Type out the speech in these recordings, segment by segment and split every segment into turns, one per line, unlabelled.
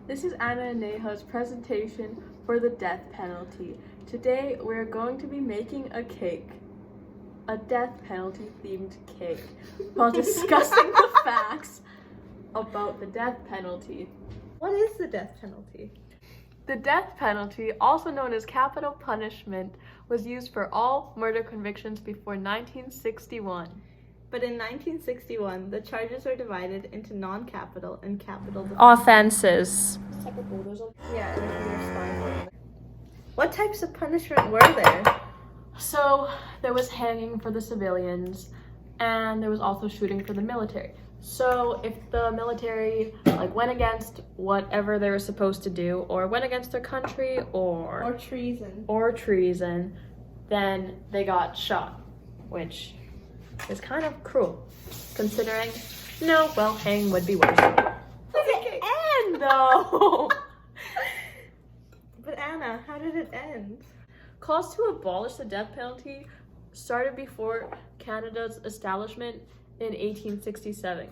This is Anna and Neha's presentation for the death penalty. Today we're going to be making a cake, a death penalty themed cake, while discussing the facts about the death penalty.
What is the death penalty?
The death penalty, also known as capital punishment, was used for all murder convictions before 1961.
But in 1961, the charges were divided into non-capital and capital
offenses.
What types of punishment were there?
So there was hanging for the civilians, and there was also shooting for the military. So if the military went against whatever they were supposed to do, or went against their country, or treason, then they got shot, which is kind of cruel, considering hanging would be worse.
Okay.
And though.
But Anna, how did it end?
Calls to abolish the death penalty started before Canada's establishment in 1867.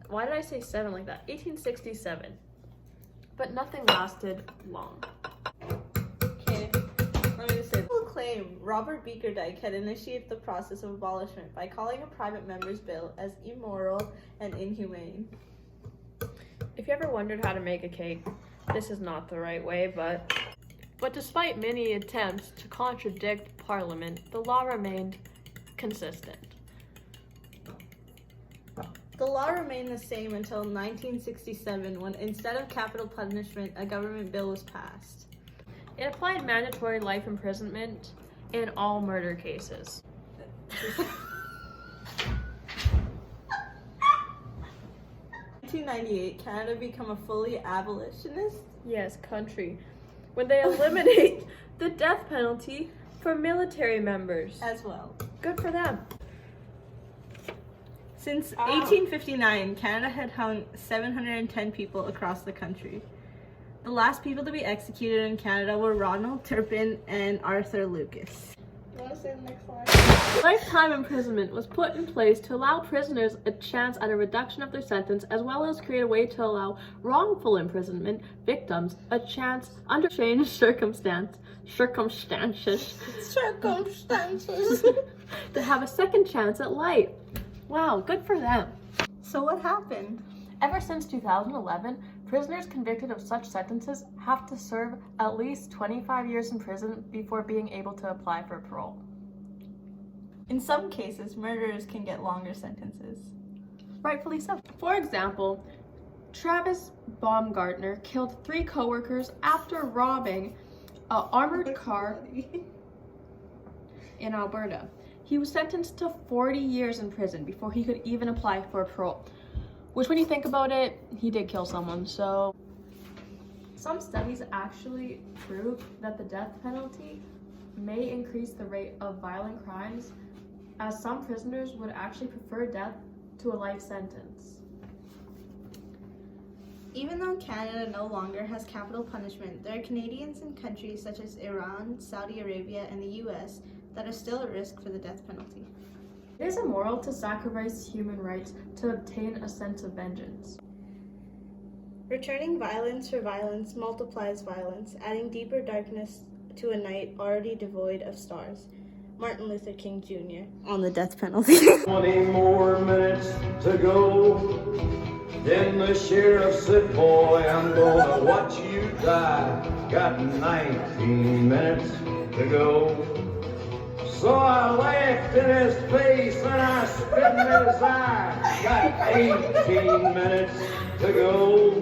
Why did I say 7 like that? 1867. But nothing lasted long.
Okay, let me just say. People claim Robert Beekerdike had initiated the process of abolishment by calling a private member's bill as immoral and inhumane.
If you ever wondered how to make a cake, this is not the right way, but despite many attempts to contradict Parliament, the law remained consistent.
The law remained the same until 1967, when instead of capital punishment, a government bill was passed.
It applied mandatory life imprisonment in all murder cases.
1998, Canada became a fully abolitionist
country, when they eliminate the death penalty for military members
as well.
Good for them.
Since 1859, Canada had hung 710 people across the country. The last people to be executed in Canada were Ronald Turpin and Arthur Lucas. You want to say the next line?
Lifetime imprisonment was put in place to allow prisoners a chance at a reduction of their sentence, as well as create a way to allow wrongful imprisonment victims a chance under changed circumstances to have a second chance at life. Wow, good for them.
So what happened?
Ever since 2011, prisoners convicted of such sentences have to serve at least 25 years in prison before being able to apply for parole.
In some cases, murderers can get longer sentences.
Rightfully so. For example, Travis Baumgartner killed 3 co-workers after robbing an armored car in Alberta. He was sentenced to 40 years in prison before he could even apply for parole. Which, when you think about it, he did kill someone, so. Some studies actually prove that the death penalty may increase the rate of violent crimes, as some prisoners would actually prefer death to a life sentence.
Even though Canada no longer has capital punishment, there are Canadians in countries such as Iran, Saudi Arabia, and the US that are still at risk for the death penalty.
It is immoral to sacrifice human rights to obtain a sense of vengeance.
Returning violence for violence multiplies violence, adding deeper darkness to a night already devoid of stars. Martin Luther King Jr. on the death penalty.
20 more minutes to go. Then the sheriff said, boy, I'm gonna watch you die. Got 19 minutes to go. So I laughed in his face and I spit in his eye. Got 18 minutes to go.